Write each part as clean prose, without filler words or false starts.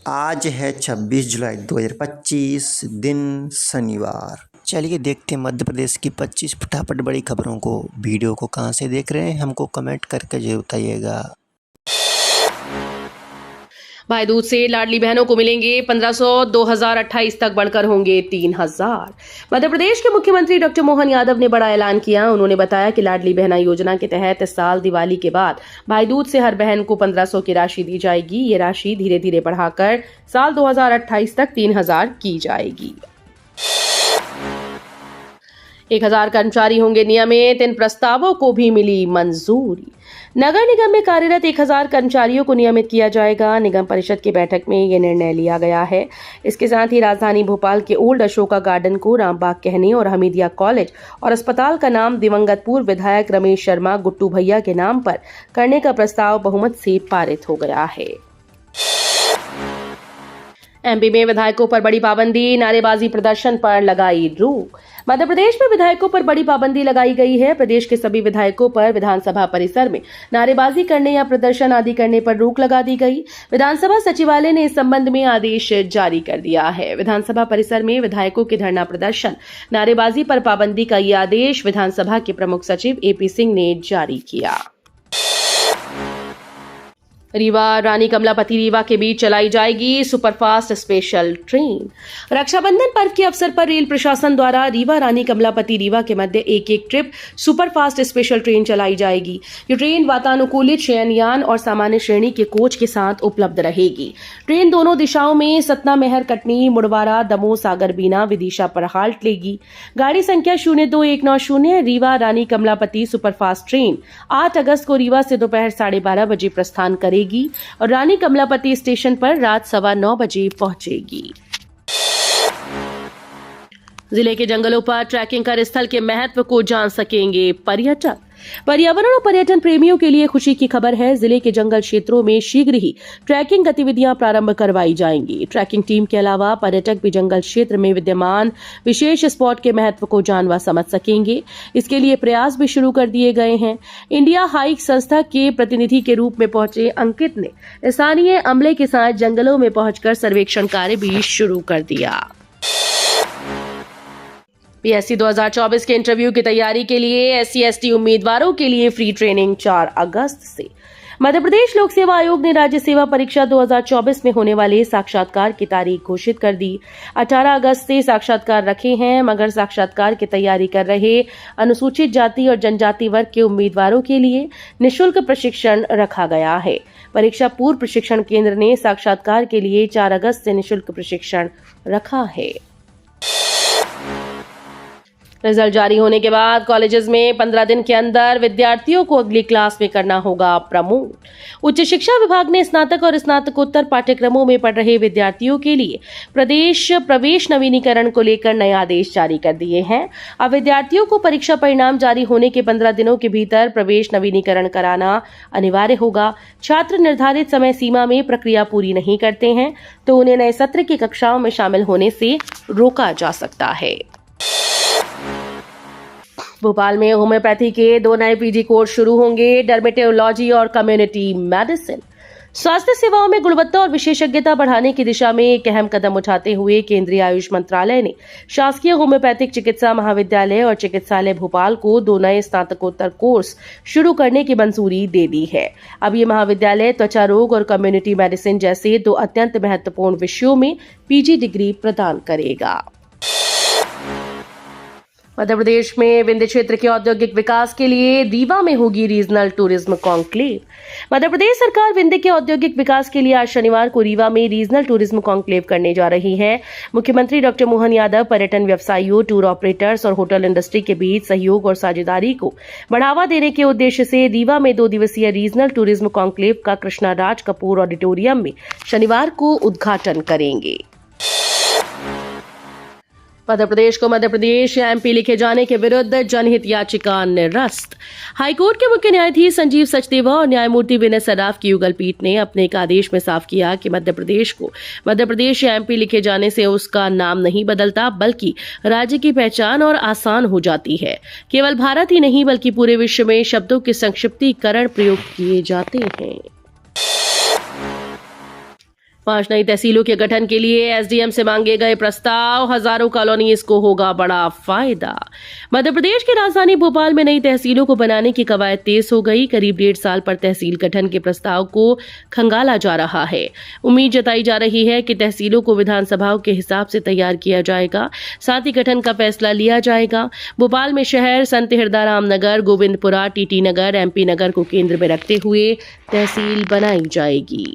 आज है 26 जुलाई 2025, दिन शनिवार। चलिए देखते हैं मध्य प्रदेश की 25 फटाफट बड़ी खबरों को। वीडियो को कहां से देख रहे हैं हमको कमेंट करके जरूर बताइएगा। भाई दूज से लाडली बहनों को मिलेंगे 1500, 2028 तक बढ़कर होंगे 3000। मध्य प्रदेश के मुख्यमंत्री डॉक्टर मोहन यादव ने बड़ा ऐलान किया। उन्होंने बताया कि लाडली बहना योजना के तहत इस साल दिवाली के बाद भाई दूज से हर बहन को 1500 की राशि दी जाएगी। ये राशि धीरे धीरे बढ़ाकर साल 2028 तक 3000 की जाएगी। 1000 कर्मचारी होंगे नियमित, इन प्रस्तावों को भी मिली मंजूरी। नगर निगम में कार्यरत 1000 कर्मचारियों को नियमित किया जाएगा। निगम परिषद की बैठक में यह निर्णय लिया गया है। इसके साथ ही राजधानी भोपाल के ओल्ड अशोका गार्डन को रामबाग कहने और हमीदिया कॉलेज और अस्पताल का नाम दिवंगत पूर्व विधायक रमेश शर्मा गुट्टू भैया के नाम पर करने का प्रस्ताव बहुमत से पारित हो गया है। एमपी में विधायकों पर बड़ी पाबंदी, नारेबाजी प्रदर्शन पर लगाई रोक। मध्य प्रदेश में विधायकों पर बड़ी पाबंदी लगाई गई है। प्रदेश के सभी विधायकों पर विधानसभा परिसर में नारेबाजी करने या प्रदर्शन आदि करने पर रोक लगा दी गई। विधानसभा सचिवालय ने इस संबंध में आदेश जारी कर दिया है। विधानसभा परिसर में विधायकों के धरना प्रदर्शन, नारेबाजी पर पाबंदी का ये आदेश विधानसभा के प्रमुख सचिव एपी सिंह ने जारी किया। रीवा रानी कमलापति रीवा के बीच चलाई जाएगी सुपरफास्ट स्पेशल ट्रेन। रक्षाबंधन पर्व के अवसर पर रेल प्रशासन द्वारा रीवा रानी कमलापति रीवा के मध्य एक ट्रिप सुपरफास्ट स्पेशल ट्रेन चलाई जाएगी। ये ट्रेन वातानुकूलित शयनयान और सामान्य श्रेणी के कोच के साथ उपलब्ध रहेगी। ट्रेन दोनों दिशाओं में सतना मेहर कटनी मुड़वारा दमोह सागर बीना विदिशा पर हाल्ट लेगी। गाड़ी संख्या 02190 रीवा रानी कमलापति सुपरफास्ट ट्रेन 8 अगस्त को रीवा से दोपहर 12:30 बजे प्रस्थान करेगी और रानी कमलापति स्टेशन पर रात 9:15 बजे पहुंचेगी। जिले के जंगलों पर ट्रैकिंग कर स्थल के महत्व को जान सकेंगे पर्यटक। पर्यावरण और पर्यटन प्रेमियों के लिए खुशी की खबर है। जिले के जंगल क्षेत्रों में शीघ्र ही ट्रैकिंग गतिविधियां प्रारंभ करवाई जाएंगी। ट्रैकिंग टीम के अलावा पर्यटक भी जंगल क्षेत्र में विद्यमान विशेष स्पॉट के महत्व को जान व समझ सकेंगे। इसके लिए प्रयास भी शुरू कर दिए गए हैं। इंडिया हाइक संस्था के प्रतिनिधि के रूप में पहुंचे अंकित ने स्थानीय अमले के साथ जंगलों में पहुंचकर सर्वेक्षण कार्य भी शुरू कर दिया। पीएससी 2024 के इंटरव्यू की तैयारी के लिए SC/ST उम्मीदवारों के लिए फ्री ट्रेनिंग 4 अगस्त से। मध्य प्रदेश लोक सेवा आयोग ने राज्य सेवा परीक्षा 2024 में होने वाले साक्षात्कार की तारीख घोषित कर दी। 18 अगस्त से साक्षात्कार रखे हैं, मगर साक्षात्कार की तैयारी कर रहे अनुसूचित जाति और जनजाति वर्ग के उम्मीदवारों के लिए निःशुल्क प्रशिक्षण रखा गया है। परीक्षा पूर्व प्रशिक्षण केंद्र ने साक्षात्कार के लिए 4 अगस्त से निःशुल्क प्रशिक्षण रखा है। रिजल्ट जारी होने के बाद कॉलेजेस में 15 दिन के अंदर विद्यार्थियों को अगली क्लास में करना होगा प्रमोट। उच्च शिक्षा विभाग ने स्नातक और स्नातकोत्तर पाठ्यक्रमों में पढ़ रहे विद्यार्थियों के लिए प्रदेश प्रवेश नवीनीकरण को लेकर नए आदेश जारी कर दिए हैं। अब विद्यार्थियों को परीक्षा परिणाम जारी होने के 15 दिनों के भीतर प्रवेश नवीनीकरण कराना अनिवार्य होगा। छात्र निर्धारित समय सीमा में प्रक्रिया पूरी नहीं करते हैं तो उन्हें नए सत्र की कक्षाओं में शामिल होने से रोका जा सकता है। भोपाल में होम्योपैथी के 2 नए पीजी कोर्स शुरू होंगे, डर्मेटोलॉजी और कम्युनिटी मेडिसिन। स्वास्थ्य सेवाओं में गुणवत्ता और विशेषज्ञता बढ़ाने की दिशा में एक अहम कदम उठाते हुए केंद्रीय आयुष मंत्रालय ने शासकीय होम्योपैथिक चिकित्सा महाविद्यालय और चिकित्सालय भोपाल को 2 नए स्नातकोत्तर कोर्स शुरू करने की मंजूरी दे दी है। अब ये महाविद्यालय त्वचा रोग और कम्युनिटी मेडिसिन जैसे 2 अत्यंत महत्वपूर्ण विषयों में पीजी डिग्री प्रदान करेगा। मध्य प्रदेश में विंध्य क्षेत्र के औद्योगिक विकास के लिए रीवा में होगी regional tourism conclave. Madhya Pradesh सरकार विंध्य के औद्योगिक विकास के लिए आज शनिवार को रीवा में रीजनल टूरिज्म कॉन्क्लेव करने जा रही है। मुख्यमंत्री डॉक्टर मोहन यादव पर्यटन व्यवसायियों, टूर ऑपरेटर्स और होटल इंडस्ट्री के बीच सहयोग और साझेदारी को बढ़ावा देने के उद्देश्य से रीवा में 2 दिवसीय रीजनल टूरिज्म कॉन्क्लेव का कृष्णा राज कपूर ऑडिटोरियम में शनिवार को उद्घाटन करेंगे। मध्य प्रदेश को मध्य प्रदेश या एमपी लिखे जाने के विरुद्ध जनहित याचिका निरस्त। हाईकोर्ट के मुख्य न्यायाधीश संजीव सचदेवा और न्यायमूर्ति विनय सराफ की युगल पीठ ने अपने एक आदेश में साफ किया कि मध्य प्रदेश को मध्य प्रदेश या एमपी लिखे जाने से उसका नाम नहीं बदलता, बल्कि राज्य की पहचान और आसान हो जाती है। केवल भारत ही नहीं बल्कि पूरे विश्व में शब्दों के संक्षिप्तीकरण प्रयोग किए जाते हैं। 5 नई तहसीलों के गठन के लिए एसडीएम से मांगे गए प्रस्ताव, हजारों कॉलोनीज को होगा बड़ा फायदा। मध्य प्रदेश की राजधानी भोपाल में नई तहसीलों को बनाने की कवायद तेज हो गई। करीब 1.5 साल पर तहसील गठन के प्रस्ताव को खंगाला जा रहा है। उम्मीद जताई जा रही है कि तहसीलों को विधानसभाओं के हिसाब से तैयार किया जाएगा, साथ ही गठन का फैसला लिया जाएगा। भोपाल में शहर संत हिरदाराम नगर, गोविंदपुरा, टीटी नगर, एमपी नगर को केंद्र में रखते हुए तहसील बनाई जाएगी।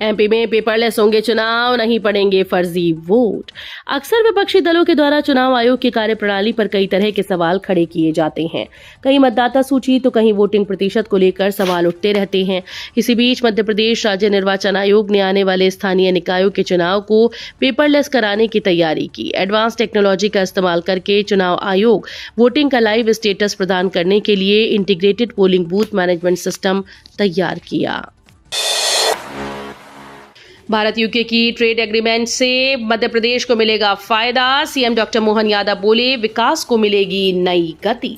एमपी में पेपरलेस होंगे चुनाव, नहीं पड़ेंगे फर्जी वोट। अक्सर विपक्षी दलों के द्वारा चुनाव आयोग की कार्यप्रणाली पर कई तरह के सवाल खड़े किए जाते हैं। कहीं मतदाता सूची तो कहीं वोटिंग प्रतिशत को लेकर सवाल उठते रहते हैं। इसी बीच मध्य प्रदेश राज्य निर्वाचन आयोग ने आने वाले स्थानीय निकायों के चुनाव को पेपरलेस कराने की तैयारी की। एडवांस टेक्नोलॉजी का इस्तेमाल करके चुनाव आयोग वोटिंग का लाइव स्टेटस प्रदान करने के लिए integrated polling booth management system तैयार किया। भारत यूके की ट्रेड एग्रीमेंट से मध्य प्रदेश को मिलेगा फायदा। सीएम डॉक्टर मोहन यादव बोले, विकास को मिलेगी नई गति।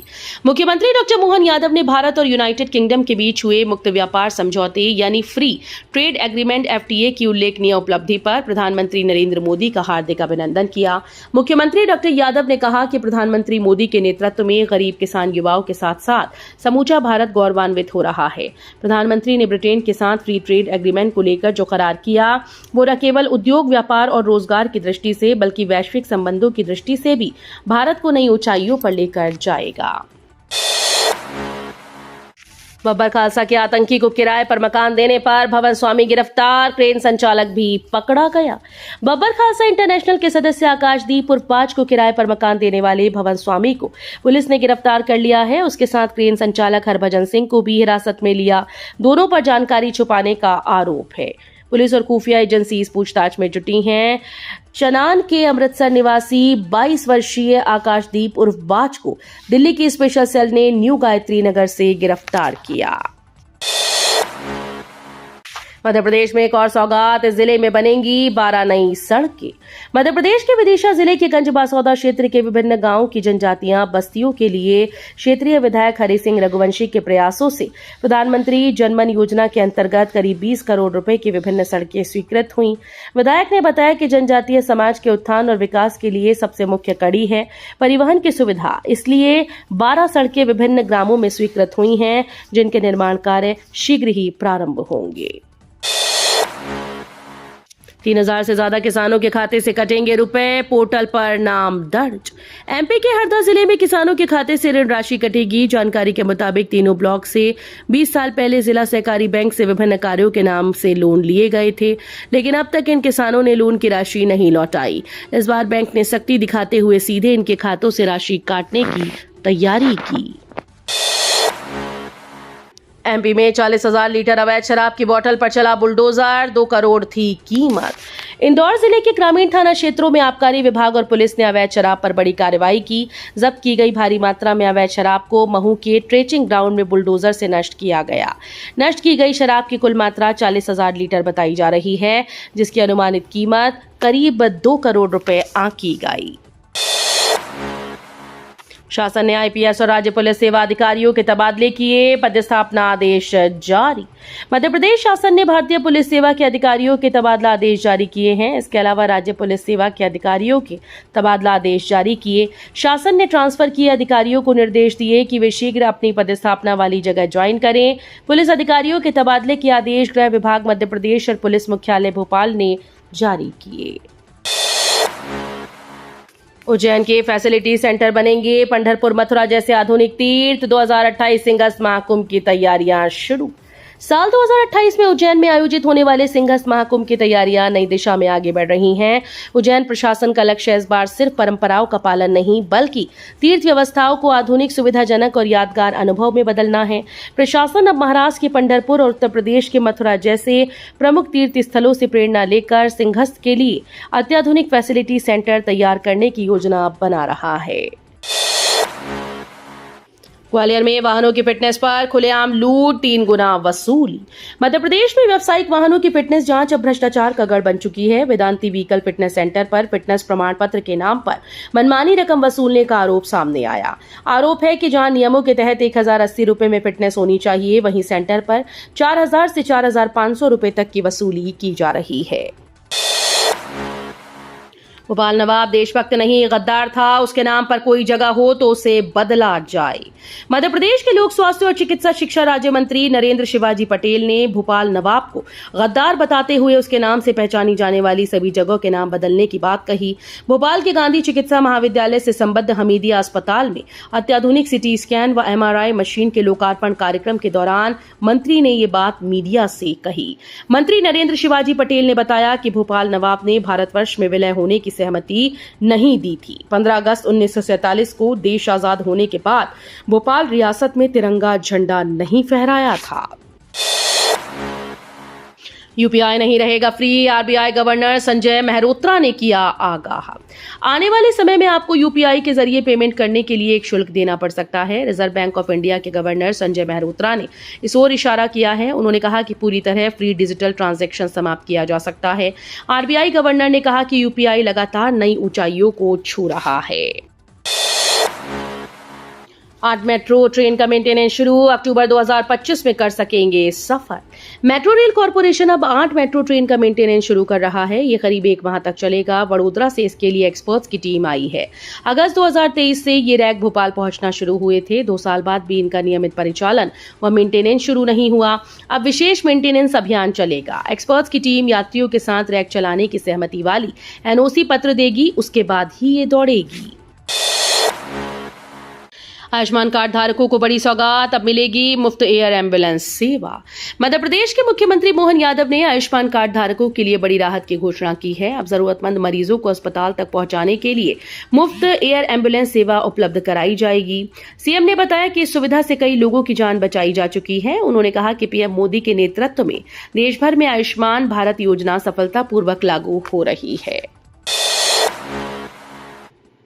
मुख्यमंत्री डॉक्टर मोहन यादव ने भारत और यूनाइटेड किंगडम के बीच हुए मुक्त व्यापार समझौते यानी फ्री ट्रेड एग्रीमेंट एफटीए की उल्लेखनीय उपलब्धि पर प्रधानमंत्री नरेंद्र मोदी का हार्दिक अभिनंदन किया। मुख्यमंत्री डॉक्टर यादव ने कहा कि प्रधानमंत्री मोदी के नेतृत्व में गरीब किसान युवाओं के साथ साथ समूचा भारत गौरवान्वित हो रहा है। प्रधानमंत्री ने ब्रिटेन के साथ फ्री ट्रेड एग्रीमेंट को लेकर जो करार किया वो न केवल उद्योग, व्यापार और रोजगार की दृष्टि से बल्कि वैश्विक संबंधों की दृष्टि से भी भारत को नई ऊंचाइयों पर लेकर जाएगा। बब्बर खालसा के आतंकी को किराए पर मकान देने पर भवन स्वामी गिरफ्तार, क्रेन संचालक भी पकड़ा गया। बब्बर खालसा इंटरनेशनल के सदस्य आकाशदीप उर्फ बाज को किराए पर मकान देने वाले भवन स्वामी को पुलिस ने गिरफ्तार कर लिया है। उसके साथ क्रेन संचालक हरभजन सिंह को भी हिरासत में लिया। दोनों पर जानकारी छुपाने का आरोप है। पुलिस और खुफिया एजेंसी इस पूछताछ में जुटी हैं। चनान के अमृतसर निवासी 22 वर्षीय आकाशदीप उर्फ बाज को दिल्ली की स्पेशल सेल ने न्यू गायत्री नगर से गिरफ्तार किया। मध्य प्रदेश में एक और सौगात, जिले में बनेंगी 12 नई सड़कें। मध्य प्रदेश के विदिशा जिले के गंजबासौदा क्षेत्र के विभिन्न गांवों की जनजातीय बस्तियों के लिए क्षेत्रीय विधायक हरि सिंह रघुवंशी के प्रयासों से प्रधानमंत्री जनमन योजना के अंतर्गत करीब 20 करोड़ रुपए की विभिन्न सड़कें स्वीकृत हुई। विधायक ने बताया कि जनजातीय समाज के उत्थान और विकास के लिए सबसे मुख्य कड़ी है परिवहन की सुविधा, इसलिए 12 सड़कें विभिन्न ग्रामों में स्वीकृत हुई हैं, जिनके निर्माण कार्य शीघ्र ही प्रारंभ होंगे। 3000 से ज्यादा किसानों के खाते से कटेंगे रुपए, पोर्टल पर नाम दर्ज। एमपी के हरदा जिले में किसानों के खाते से ऋण राशि कटेगी। जानकारी के मुताबिक तीनों ब्लॉक से 20 साल पहले जिला सहकारी बैंक से विभिन्न कार्यों के नाम से लोन लिए गए थे, लेकिन अब तक इन किसानों ने लोन की राशि नहीं लौटाई। इस बार बैंक ने सख्ती दिखाते हुए सीधे इनके खातों से राशि काटने की तैयारी की। एमपी में 40,000 लीटर अवैध शराब की बोतल पर चला बुलडोजर, 2 करोड़ थी कीमत। इंदौर जिले के ग्रामीण थाना क्षेत्रों में आबकारी विभाग और पुलिस ने अवैध शराब पर बड़ी कार्रवाई की। जब्त की गई भारी मात्रा में अवैध शराब को महू के ट्रेचिंग ग्राउंड में बुलडोजर से नष्ट किया गया। नष्ट की गई शराब की कुल मात्रा 40,000 लीटर बताई जा रही है, जिसकी अनुमानित कीमत करीब 2 करोड़ रुपए आंकी गई। शासन ने आईपीएस और राज्य पुलिस सेवा अधिकारियों के तबादले किए, पदस्थापना आदेश जारी। मध्य प्रदेश शासन ने भारतीय पुलिस सेवा के अधिकारियों के तबादला आदेश जारी किए हैं। इसके अलावा राज्य पुलिस सेवा के अधिकारियों के तबादला आदेश जारी किए। शासन ने ट्रांसफर किए अधिकारियों को निर्देश दिए कि वे शीघ्र अपनी पदस्थापना वाली जगह ज्वाइन करें। पुलिस अधिकारियों के तबादले के आदेश गृह विभाग मध्य प्रदेश और पुलिस मुख्यालय भोपाल ने जारी किए। उज्जैन के फैसिलिटी सेंटर बनेंगे पंढरपुर, मथुरा जैसे आधुनिक तीर्थ। 2028 सिंहस्थ महाकुंभ की तैयारियां शुरू। साल 2028 में उज्जैन में आयोजित होने वाले सिंहस्थ महाकुंभ की तैयारियां नई दिशा में आगे बढ़ रही हैं। उज्जैन प्रशासन का लक्ष्य इस बार सिर्फ परंपराओं का पालन नहीं बल्कि तीर्थ व्यवस्थाओं को आधुनिक, सुविधाजनक और यादगार अनुभव में बदलना है। प्रशासन अब महाराष्ट्र के पंढरपुर और उत्तर प्रदेश के मथुरा जैसे प्रमुख तीर्थ स्थलों से प्रेरणा लेकर सिंहस्थ के लिए अत्याधुनिक फैसिलिटी सेंटर तैयार करने की योजना बना रहा है। ग्वालियर में वाहनों की फिटनेस पर खुलेआम लूट, 3 गुना वसूली। मध्य प्रदेश में व्यावसायिक वाहनों की फिटनेस जांच अब भ्रष्टाचार का गढ़ बन चुकी है। वेदांती व्हीकल फिटनेस सेंटर पर फिटनेस प्रमाण पत्र के नाम पर मनमानी रकम वसूलने का आरोप सामने आया। आरोप है कि जहां नियमों के तहत 1080 रुपए में फिटनेस होनी चाहिए, वहीं सेंटर पर 4000 से 4500 रुपए तक की वसूली की जा रही है। भोपाल नवाब देशभक्त नहीं गद्दार था, उसके नाम पर कोई जगह हो तो उसे बदला जाए। मध्य प्रदेश के लोक स्वास्थ्य और चिकित्सा शिक्षा राज्य मंत्री नरेंद्र शिवाजी पटेल ने भोपाल नवाब को गद्दार बताते हुए उसके नाम से पहचानी जाने वाली सभी जगहों के नाम बदलने की बात कही। भोपाल के गांधी चिकित्सा महाविद्यालय से संबद्ध हमीदिया अस्पताल में अत्याधुनिक सिटी स्कैन व MRI मशीन के लोकार्पण कार्यक्रम के दौरान मंत्री ने ये बात मीडिया से कही। मंत्री नरेंद्र शिवाजी पटेल ने बताया कि भोपाल नवाब ने भारतवर्ष में विलय होने की सहमति नहीं दी थी। 15 अगस्त 1947 को देश आजाद होने के बाद भोपाल रियासत में तिरंगा झंडा नहीं फहराया था। यूपीआई नहीं रहेगा free, RBI governor Sanjay Mehrotra ने किया आगाह। आने वाले समय में आपको यूपीआई के जरिए पेमेंट करने के लिए एक शुल्क देना पड़ सकता है। रिजर्व बैंक ऑफ इंडिया के गवर्नर संजय मेहरोत्रा ने इस ओर इशारा किया है। उन्होंने कहा कि पूरी तरह फ्री डिजिटल ट्रांजैक्शन समाप्त किया जा सकता है। RBI गवर्नर ने कहा कि यूपीआई लगातार नई ऊंचाइयों को छू रहा है। 8 मेट्रो ट्रेन का मेंटेनेंस शुरू, अक्टूबर 2025 में कर सकेंगे सफर। मेट्रो रेल कॉर्पोरेशन अब 8 मेट्रो ट्रेन का मेंटेनेंस शुरू कर रहा है। ये करीब 1 माह तक चलेगा। वडोदरा से इसके लिए एक्सपर्ट्स की टीम आई है। अगस्त 2023 से ये रैक भोपाल पहुंचना शुरू हुए थे। 2 साल बाद भी इनका नियमित परिचालन व मेंटेनेंस शुरू नहीं हुआ। अब विशेष मेंटेनेंस अभियान चलेगा। एक्सपर्ट्स की टीम यात्रियों के साथ रैक चलाने की सहमति वाली NOC पत्र देगी, उसके बाद ही ये दौड़ेगी। आयुष्मान कार्ड धारकों को बड़ी सौगात, अब मिलेगी मुफ्त एयर एम्बुलेंस सेवा। मध्य प्रदेश के मुख्यमंत्री मोहन यादव ने आयुष्मान कार्ड धारकों के लिए बड़ी राहत की घोषणा की है। अब जरूरतमंद मरीजों को अस्पताल तक पहुंचाने के लिए मुफ्त एयर एम्बुलेंस सेवा उपलब्ध कराई जाएगी। सीएम ने बताया कि इस सुविधा से कई लोगों की जान बचाई जा चुकी है। उन्होंने कहा कि पीएम मोदी के नेतृत्व में देश भर में आयुष्मान भारत योजना सफलतापूर्वक लागू हो रही है।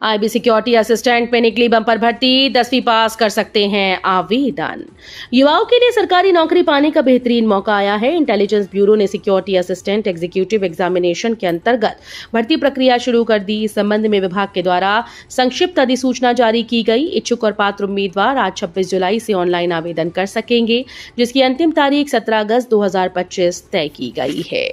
IB सिक्योरिटी असिस्टेंट में निकली बम्पर भर्ती, 10वीं पास कर सकते हैं आवेदन। युवाओं के लिए सरकारी नौकरी पाने का बेहतरीन मौका आया है। इंटेलिजेंस ब्यूरो ने सिक्योरिटी असिस्टेंट एग्जीक्यूटिव एग्जामिनेशन के अंतर्गत भर्ती प्रक्रिया शुरू कर दी। इस संबंध में विभाग के द्वारा संक्षिप्त अधिसूचना जारी की गई। इच्छुक और पात्र उम्मीदवार आज 26 जुलाई से ऑनलाइन आवेदन कर सकेंगे, जिसकी अंतिम तारीख 17 अगस्त 2025 तय की गई है।